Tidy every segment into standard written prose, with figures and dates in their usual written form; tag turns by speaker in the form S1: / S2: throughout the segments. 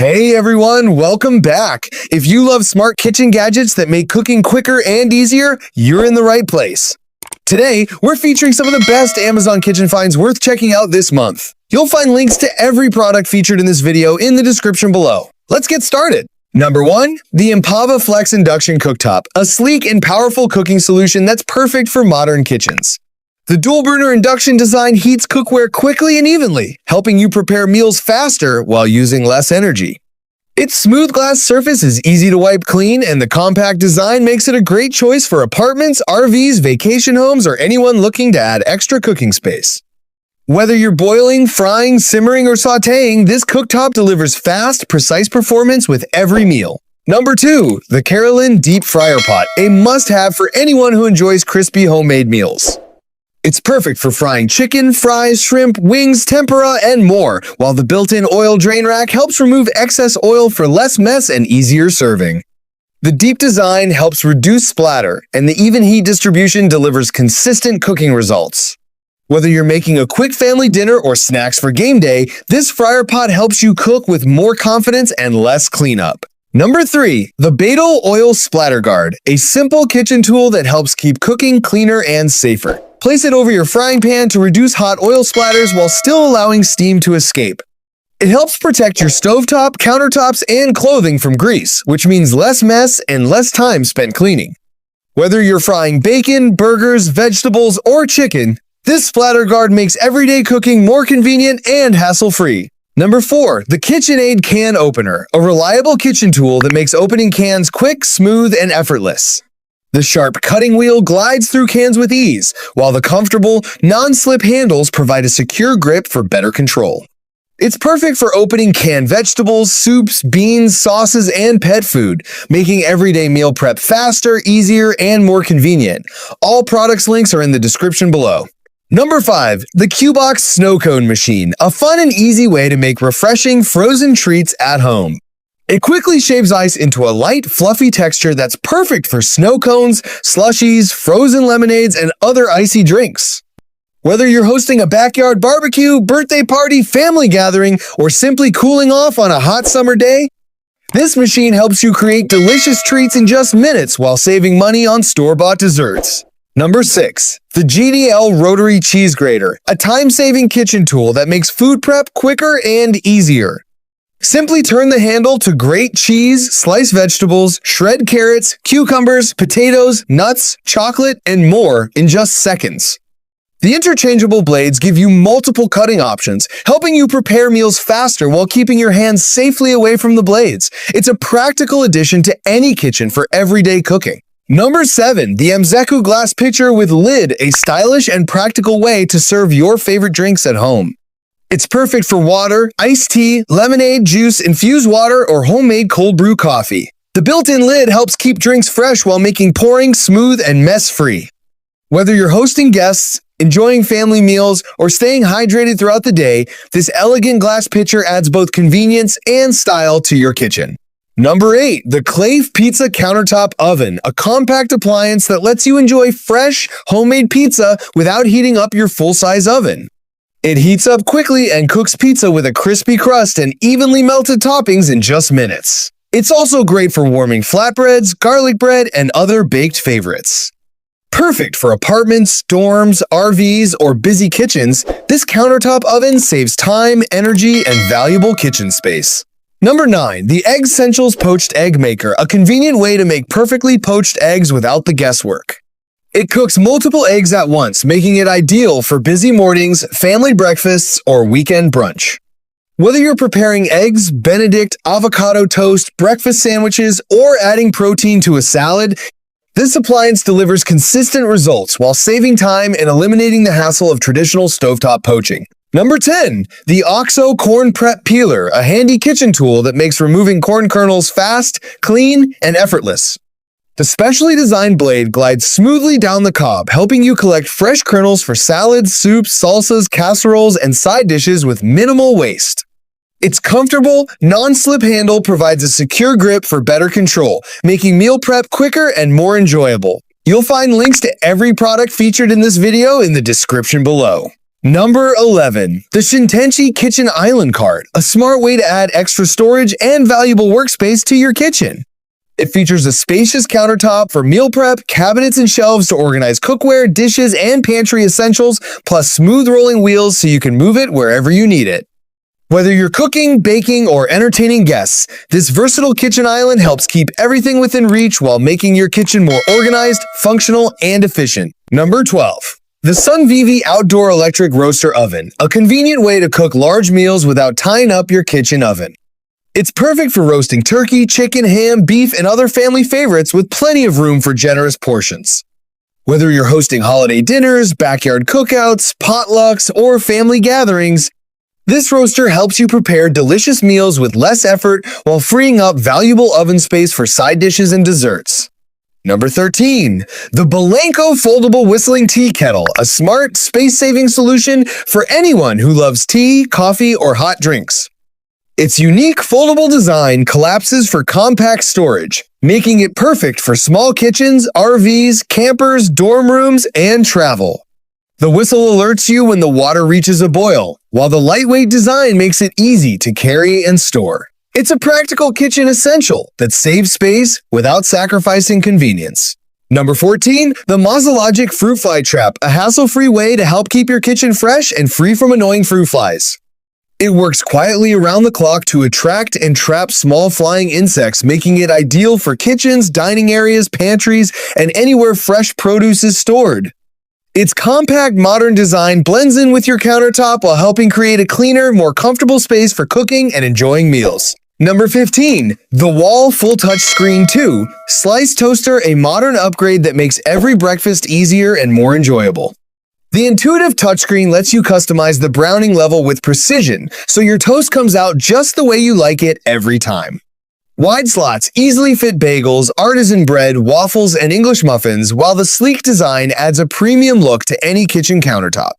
S1: Hey everyone, welcome back. If you love smart kitchen gadgets that make cooking quicker and easier, you're in the right place. Today, we're featuring some of the best Amazon kitchen finds worth checking out this month. You'll find links to every product featured in this video in the description below. Let's get started. Number 1, the Empava Flex Induction Cooktop, a sleek and powerful cooking solution that's perfect for modern kitchens. The dual-burner induction design heats cookware quickly and evenly, helping you prepare meals faster while using less energy. Its smooth glass surface is easy to wipe clean, and the compact design makes it a great choice for apartments, RVs, vacation homes, or anyone looking to add extra cooking space. Whether you're boiling, frying, simmering, or sautéing, this cooktop delivers fast, precise performance with every meal. Number 2, the Kerilyn Deep Fryer Pot, a must-have for anyone who enjoys crispy homemade meals. It's perfect for frying chicken, fries, shrimp, wings, tempura, and more, while the built-in oil drain rack helps remove excess oil for less mess and easier serving. The deep design helps reduce splatter, and the even heat distribution delivers consistent cooking results. Whether you're making a quick family dinner or snacks for game day, this fryer pot helps you cook with more confidence and less cleanup. Number 3, the Baetle Oil Splatter Guard, a simple kitchen tool that helps keep cooking cleaner and safer. Place it over your frying pan to reduce hot oil splatters while still allowing steam to escape. It helps protect your stovetop, countertops, and clothing from grease, which means less mess and less time spent cleaning. Whether you're frying bacon, burgers, vegetables, or chicken, this splatter guard makes everyday cooking more convenient and hassle-free. Number 4, the KitchenAid Can Opener, a reliable kitchen tool that makes opening cans quick, smooth, and effortless. The sharp cutting wheel glides through cans with ease, while the comfortable, non-slip handles provide a secure grip for better control. It's perfect for opening canned vegetables, soups, beans, sauces, and pet food, making everyday meal prep faster, easier, and more convenient. All products links are in the description below. Number 5, the QIBOX Snow Cone Machine, a fun and easy way to make refreshing frozen treats at home. It quickly shaves ice into a light, fluffy texture that's perfect for snow cones, slushies, frozen lemonades, and other icy drinks. Whether you're hosting a backyard barbecue, birthday party, family gathering, or simply cooling off on a hot summer day, this machine helps you create delicious treats in just minutes while saving money on store-bought desserts. Number 6, the GDL Rotary Cheese Grater, a time-saving kitchen tool that makes food prep quicker and easier. Simply turn the handle to grate cheese, slice vegetables, shred carrots, cucumbers, potatoes, nuts, chocolate, and more in just seconds. The interchangeable blades give you multiple cutting options, helping you prepare meals faster while keeping your hands safely away from the blades. It's a practical addition to any kitchen for everyday cooking. Number 7, the Amzcku Glass Pitcher with lid, a stylish and practical way to serve your favorite drinks at home. It's perfect for water, iced tea, lemonade, juice, infused water, or homemade cold brew coffee. The built-in lid helps keep drinks fresh while making pouring smooth and mess-free. Whether you're hosting guests, enjoying family meals, or staying hydrated throughout the day, this elegant glass pitcher adds both convenience and style to your kitchen. Number 8, the Klaif Pizza Countertop Oven, a compact appliance that lets you enjoy fresh, homemade pizza without heating up your full-size oven. It heats up quickly and cooks pizza with a crispy crust and evenly melted toppings in just minutes. It's also great for warming flatbreads, garlic bread, and other baked favorites. Perfect for apartments, dorms, RVs, or busy kitchens, this countertop oven saves time, energy, and valuable kitchen space. Number 9, the Eggssentials Poached Egg Maker, a convenient way to make perfectly poached eggs without the guesswork. It cooks multiple eggs at once, making it ideal for busy mornings, family breakfasts, or weekend brunch. Whether you're preparing eggs, Benedict, avocado toast, breakfast sandwiches, or adding protein to a salad, this appliance delivers consistent results while saving time and eliminating the hassle of traditional stovetop poaching. Number 10, the OXO Corn Prep Peeler, a handy kitchen tool that makes removing corn kernels fast, clean, and effortless. The specially designed blade glides smoothly down the cob, helping you collect fresh kernels for salads, soups, salsas, casseroles, and side dishes with minimal waste. Its comfortable, non-slip handle provides a secure grip for better control, making meal prep quicker and more enjoyable. You'll find links to every product featured in this video in the description below. Number 11. The Shintenchi Kitchen Island Cart, a smart way to add extra storage and valuable workspace to your kitchen. It features a spacious countertop for meal prep, cabinets and shelves to organize cookware, dishes, and pantry essentials, plus smooth rolling wheels so you can move it wherever you need it. Whether you're cooking, baking, or entertaining guests, this versatile kitchen island helps keep everything within reach while making your kitchen more organized, functional, and efficient. Number 12. The Sunvivi Outdoor Electric Roaster Oven, a convenient way to cook large meals without tying up your kitchen oven. It's perfect for roasting turkey, chicken, ham, beef, and other family favorites with plenty of room for generous portions. Whether you're hosting holiday dinners, backyard cookouts, potlucks, or family gatherings, this roaster helps you prepare delicious meals with less effort while freeing up valuable oven space for side dishes and desserts. Number 13. The BELANKO Foldable Whistling Tea Kettle, a smart, space-saving solution for anyone who loves tea, coffee, or hot drinks. Its unique foldable design collapses for compact storage, making it perfect for small kitchens, RVs, campers, dorm rooms, and travel. The whistle alerts you when the water reaches a boil, while the lightweight design makes it easy to carry and store. It's a practical kitchen essential that saves space without sacrificing convenience. Number 14. The Mosalogic Fruit Fly Trap, a hassle-free way to help keep your kitchen fresh and free from annoying fruit flies. It works quietly around the clock to attract and trap small flying insects, making it ideal for kitchens, dining areas, pantries, and anywhere fresh produce is stored. Its compact, modern design blends in with your countertop while helping create a cleaner, more comfortable space for cooking and enjoying meals. Number 15. The WHALL Full Touch Screen 2 Slice Toaster, a modern upgrade that makes every breakfast easier and more enjoyable. The intuitive touchscreen lets you customize the browning level with precision, so your toast comes out just the way you like it every time. Wide slots easily fit bagels, artisan bread, waffles, and English muffins, while the sleek design adds a premium look to any kitchen countertop.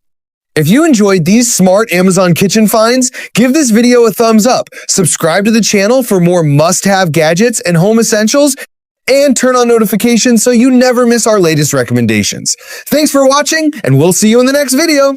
S1: If you enjoyed these smart Amazon kitchen finds, give this video a thumbs up, subscribe to the channel for more must-have gadgets and home essentials, and turn on notifications so you never miss our latest recommendations. Thanks for watching, and we'll see you in the next video.